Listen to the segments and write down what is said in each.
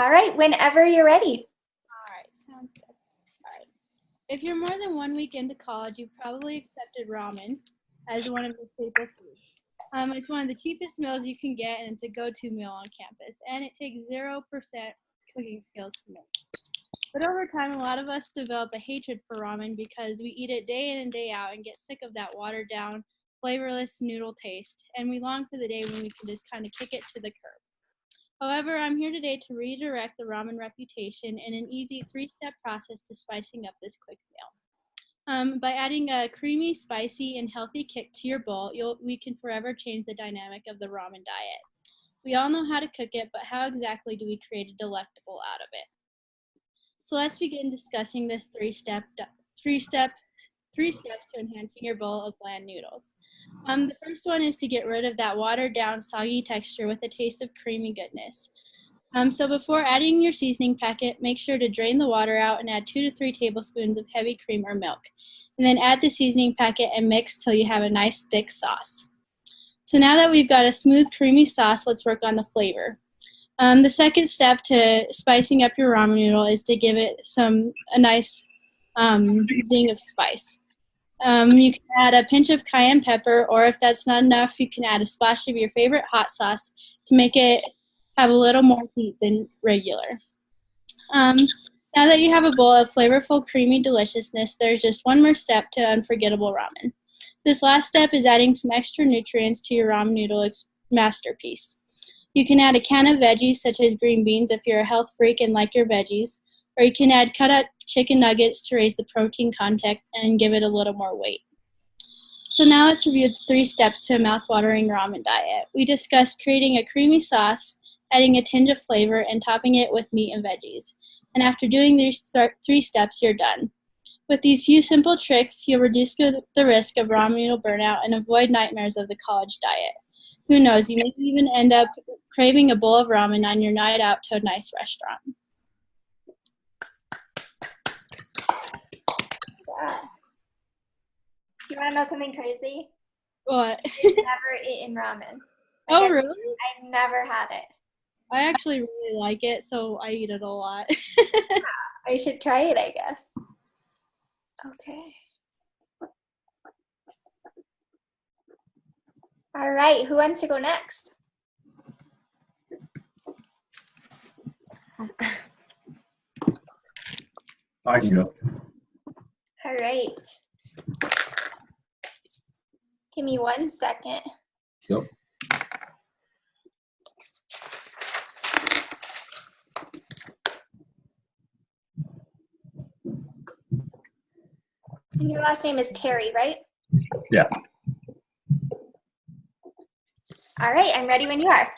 All right, whenever you're ready. All right, sounds good. All right. If you're more than 1 week into college, you've probably accepted ramen as one of the staple foods. It's one of the cheapest meals you can get, and it's a go-to meal on campus. And it takes 0% cooking skills to make. But over time, a lot of us develop a hatred for ramen because we eat it day in and day out and get sick of that watered-down, flavorless noodle taste. And we long for the day when we can just kind of kick it to the curb. However, I'm here today to redirect the ramen reputation in an easy 3-step process to spicing up this quick meal. By adding a creamy, spicy, and healthy kick to your bowl, we can forever change the dynamic of the ramen diet. We all know how to cook it, but how exactly do we create a delectable out of it? So let's begin discussing this 3 steps to enhancing your bowl of bland noodles. The first one is to get rid of that watered down, soggy texture with a taste of creamy goodness. So before adding your seasoning packet, make sure to drain the water out and add 2 to 3 tablespoons of heavy cream or milk. And then add the seasoning packet and mix till you have a nice thick sauce. So now that we've got a smooth, creamy sauce, let's work on the flavor. The second step to spicing up your ramen noodle is to give it a nice zing of spice. You can add a pinch of cayenne pepper, or if that's not enough, you can add a splash of your favorite hot sauce to make it have a little more heat than regular. Now that you have a bowl of flavorful, creamy deliciousness, there's just one more step to unforgettable ramen. This last step is adding some extra nutrients to your ramen noodle masterpiece. You can add a can of veggies such as green beans if you're a health freak and like your veggies, or you can add cut up chicken nuggets to raise the protein content and give it a little more weight. So now let's review the 3 steps to a mouth-watering ramen diet. We discussed creating a creamy sauce, adding a tinge of flavor, and topping it with meat and veggies. And after doing these 3 steps, you're done. With these few simple tricks, you'll reduce the risk of ramen noodle burnout and avoid nightmares of the college diet. Who knows, you may even end up craving a bowl of ramen on your night out to a nice restaurant. Yeah. Do you want to know something crazy? What? I've never eaten ramen. Oh, really? I've never had it. I actually really like it, so I eat it a lot. I should try it, I guess. Okay. All right, who wants to go next? I can go. All right. Give me 1 second. Yep. And your last name is Terry, right? Yeah. All right, I'm ready when you are.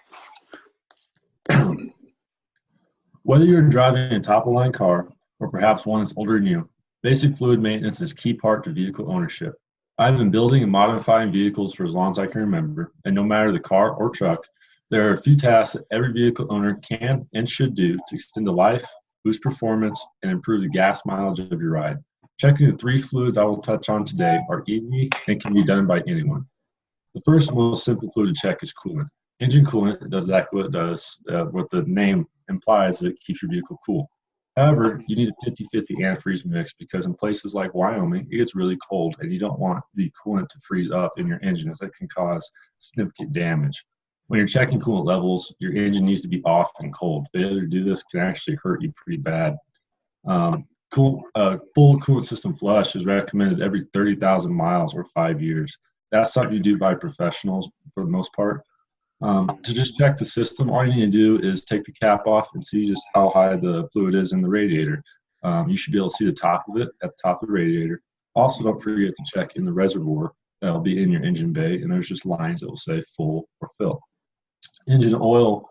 Whether you're driving a top-of-the-line car or perhaps one that's older than you, basic fluid maintenance is a key part to vehicle ownership. I've been building and modifying vehicles for as long as I can remember, and no matter the car or truck, there are a few tasks that every vehicle owner can and should do to extend the life, boost performance, and improve the gas mileage of your ride. Checking the 3 fluids I will touch on today are easy and can be done by anyone. The first and most simple fluid to check is coolant. Engine coolant does exactly what it does, what the name implies, is it keeps your vehicle cool. However, you need a 50-50 antifreeze mix because in places like Wyoming, it gets really cold and you don't want the coolant to freeze up in your engine, as that can cause significant damage. When you're checking coolant levels, your engine needs to be off and cold. Failure to do this can actually hurt you pretty bad. Full coolant system flush is recommended every 30,000 miles or 5 years. That's something you do by professionals for the most part. To just check the system, all you need to do is take the cap off and see just how high the fluid is in the radiator. You should be able to see the top of it at the top of the radiator. Also, don't forget to check in the reservoir. That'll be in your engine bay, and there's just lines that will say full or fill. Engine oil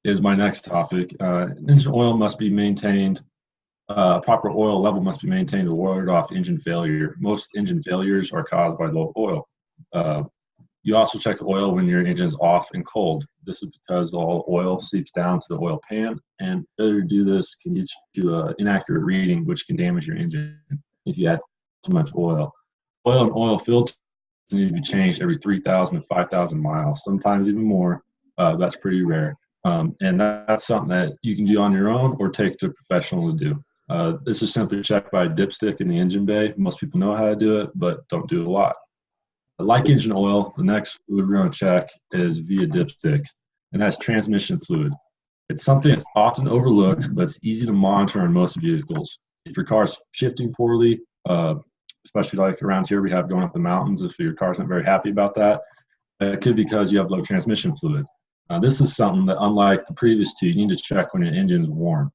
is my next topic. Engine oil must be maintained. Proper oil level must be maintained to ward off engine failure. Most engine failures are caused by low oil. You also check oil when your engine is off and cold. This is because all oil seeps down to the oil pan, and failure to do this can get you to an inaccurate reading, which can damage your engine if you add too much oil. Oil and oil filters need to be changed every 3,000 to 5,000 miles, sometimes even more. That's pretty rare. And that's something that you can do on your own or take to a professional to do. This is simply checked by a dipstick in the engine bay. Most people know how to do it, but don't do it a lot. Like engine oil, the next fluid we're going to check is via dipstick, and that's transmission fluid. It's something that's often overlooked, but it's easy to monitor on most vehicles. If your car's shifting poorly, especially like around here we have going up the mountains, if your car's not very happy about that, it could be because you have low transmission fluid. This is something that, unlike the previous two, you need to check when your engine's warm.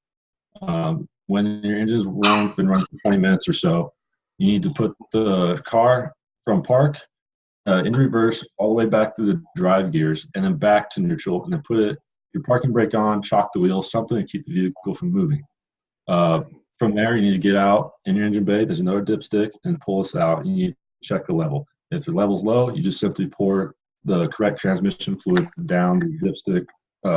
When your engine's warm, been running for 20 minutes or so, you need to put the car from park in reverse all the way back through the drive gears and then back to neutral, and then put your parking brake on, shock the wheels, something to keep the vehicle from moving. From there, you need to get out in your engine bay. There's another dipstick, and pull this out. You need to check the level. If the level's low, you just simply pour the correct transmission fluid down the dipstick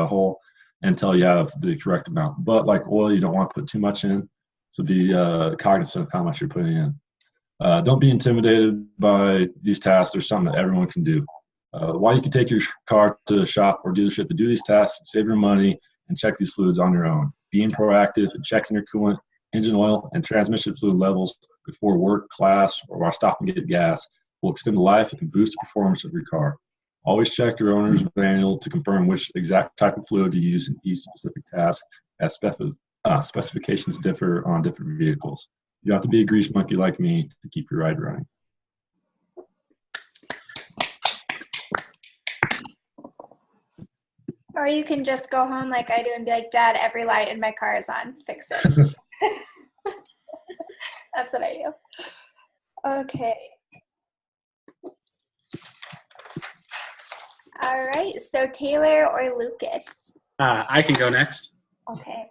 hole until you have the correct amount. But like oil, you don't want to put too much in, so be cognizant of how much you're putting in. Don't be intimidated by these tasks. They're something that everyone can do. While you can take your car to the shop or dealership to do these tasks, save your money, and check these fluids on your own. Being proactive and checking your coolant, engine oil, and transmission fluid levels before work, class, or while stopping to get gas will extend the life and boost the performance of your car. Always check your owner's manual to confirm which exact type of fluid to use in each specific task, as specifications differ on different vehicles. You have to be a grease monkey like me to keep your ride running. Or you can just go home like I do and be like, Dad, every light in my car is on. Fix it. That's what I do. Okay. All right. So Taylor or Lucas? I can go next. Okay.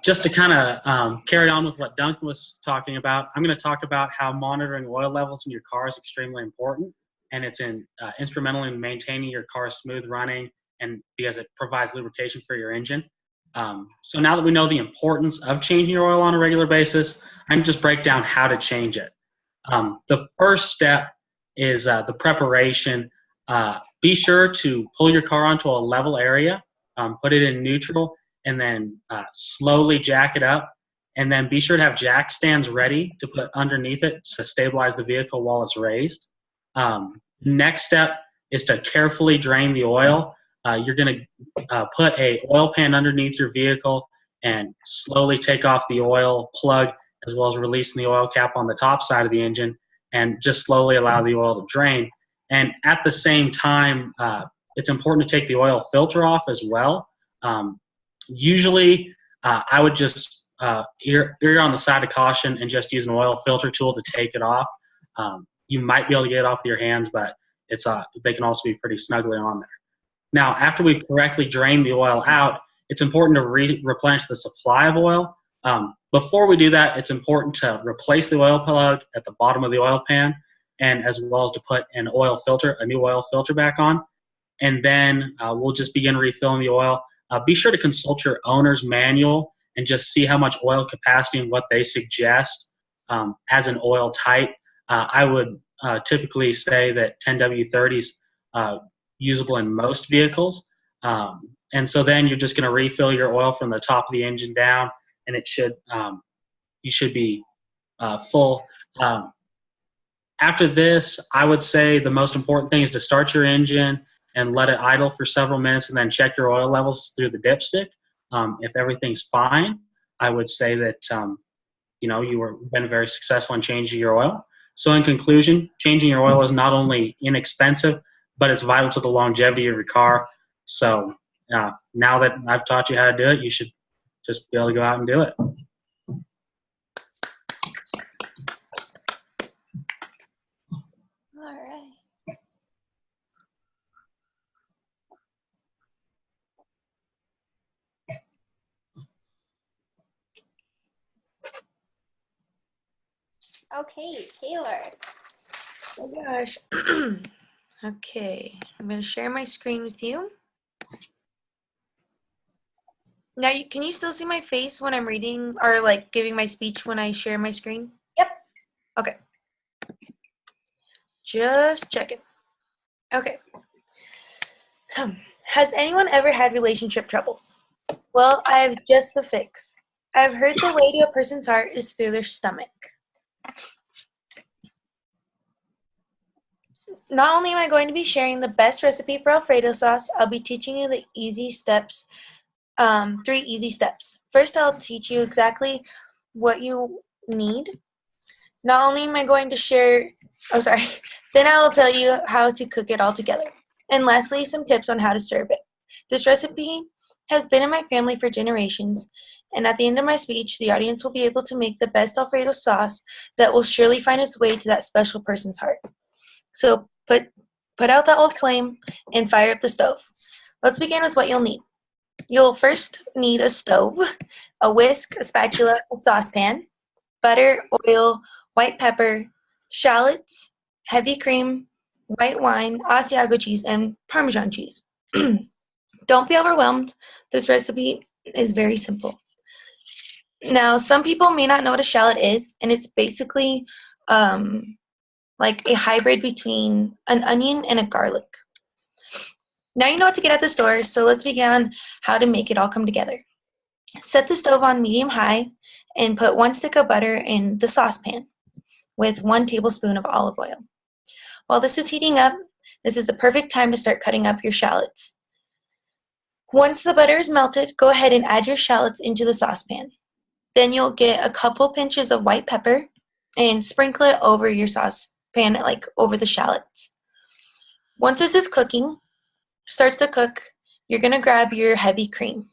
Just to kind of carry on with what Duncan was talking about, I'm going to talk about how monitoring oil levels in your car is extremely important, and it's instrumental in maintaining your car's smooth running, and because it provides lubrication for your engine. So now that we know the importance of changing your oil on a regular basis, I can just break down how to change it. The first step is the preparation. Be sure to pull your car onto a level area, put it in neutral, and then slowly jack it up. And then be sure to have jack stands ready to put underneath it to stabilize the vehicle while it's raised. Next step is to carefully drain the oil. You're going to put a oil pan underneath your vehicle and slowly take off the oil plug, as well as releasing the oil cap on the top side of the engine, and just slowly allow the oil to drain. And at the same time, it's important to take the oil filter off as well. Usually, I would just err on the side of caution and just use an oil filter tool to take it off. You might be able to get it off with your hands, but they can also be pretty snugly on there. Now, after we've correctly drained the oil out, it's important to replenish the supply of oil. Before we do that, it's important to replace the oil plug at the bottom of the oil pan, and as well as to put a new oil filter back on. And then we'll just begin refilling the oil. Be sure to consult your owner's manual and just see how much oil capacity and what they suggest as an oil type. I would typically say that 10W30 is usable in most vehicles. And so then you're just going to refill your oil from the top of the engine down, and you should be full. After this, I would say the most important thing is to start your engine and let it idle for several minutes, and then check your oil levels through the dipstick. If everything's fine, I would say that you've been very successful in changing your oil. So in conclusion, changing your oil is not only inexpensive, but it's vital to the longevity of your car. So now that I've taught you how to do it, you should just be able to go out and do it. All right. Okay, Taylor. Oh gosh. Okay, I'm going to share my screen with you. Now, can you still see my face when I'm reading or like giving my speech when I share my screen? Yep. Okay. Just checking. Okay. Has anyone ever had relationship troubles? Well, I have just the fix. I've heard the way to a person's heart is through their stomach. Not only am I going to be sharing the best recipe for Alfredo sauce, I'll be teaching you the easy steps, 3 easy steps. First, I'll teach you exactly what you need. Not only am I going to share, then I will tell you how to cook it all together. And lastly, some tips on how to serve it. This recipe has been in my family for generations, and at the end of my speech, the audience will be able to make the best Alfredo sauce that will surely find its way to that special person's heart. So put out the old flame and fire up the stove. Let's begin with what you'll need. You'll first need a stove, a whisk, a spatula, a saucepan, butter, oil, white pepper, shallots, heavy cream, white wine, Asiago cheese, and Parmesan cheese. Don't be overwhelmed. This recipe is very simple. Now, some people may not know what a shallot is, and it's basically like a hybrid between an onion and a garlic. Now you know what to get at the store, so let's begin on how to make it all come together. Set the stove on medium-high and put 1 stick of butter in the saucepan with 1 tablespoon of olive oil. While this is heating up, this is the perfect time to start cutting up your shallots. Once the butter is melted, go ahead and add your shallots into the saucepan. Then you'll get a couple pinches of white pepper and sprinkle it over your saucepan, like over the shallots. Once this is starts to cook, you're going to grab your heavy cream.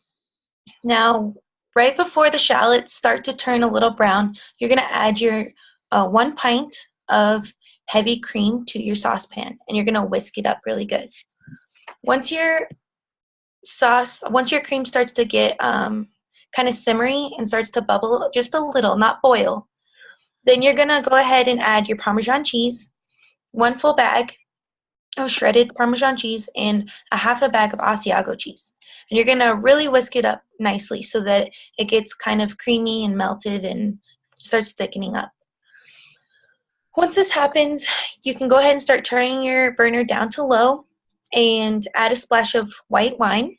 Now, right before the shallots start to turn a little brown, you're going to add your 1 pint of heavy cream to your saucepan, and you're going to whisk it up really good. Once your cream starts to get kind of simmery and starts to bubble just a little, not boil, then you're going to go ahead and add your Parmesan cheese, 1 full bag of shredded Parmesan cheese, and a half a bag of Asiago cheese. And you're going to really whisk it up nicely so that it gets kind of creamy and melted and starts thickening up. Once this happens, you can go ahead and start turning your burner down to low and add a splash of white wine.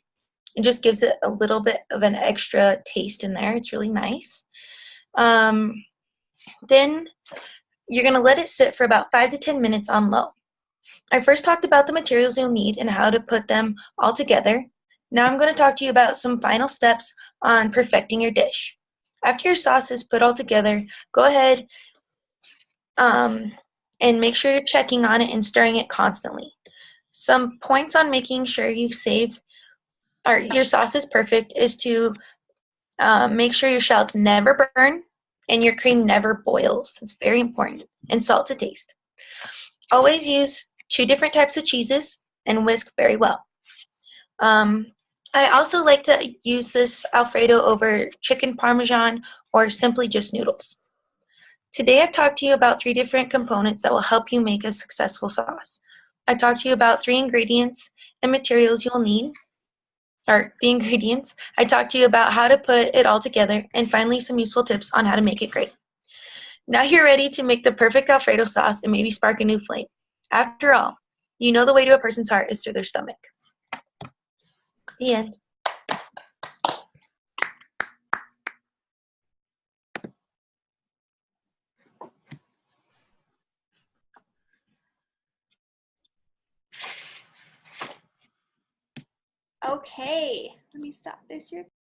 It just gives it a little bit of an extra taste in there. It's really nice. Then you're going to let it sit for about 5 to 10 minutes on low. I first talked about the materials you'll need and how to put them all together. Now I'm going to talk to you about some final steps on perfecting your dish. After your sauce is put all together, go ahead and make sure you're checking on it and stirring it constantly. Some points on making sure your sauce is perfect is to make sure your shallots never burn and your cream never boils. It's very important. And salt to taste. Always use 2 different types of cheeses and whisk very well. I also like to use this Alfredo over chicken Parmesan or simply just noodles. Today I've talked to you about 3 different components that will help you make a successful sauce. I talked to you about 3 ingredients and materials you'll need, or the ingredients. I talked to you about how to put it all together, and finally some useful tips on how to make it great. Now you're ready to make the perfect Alfredo sauce and maybe spark a new flame. After all, you know the way to a person's heart is through their stomach. The end. Okay, let me stop this here.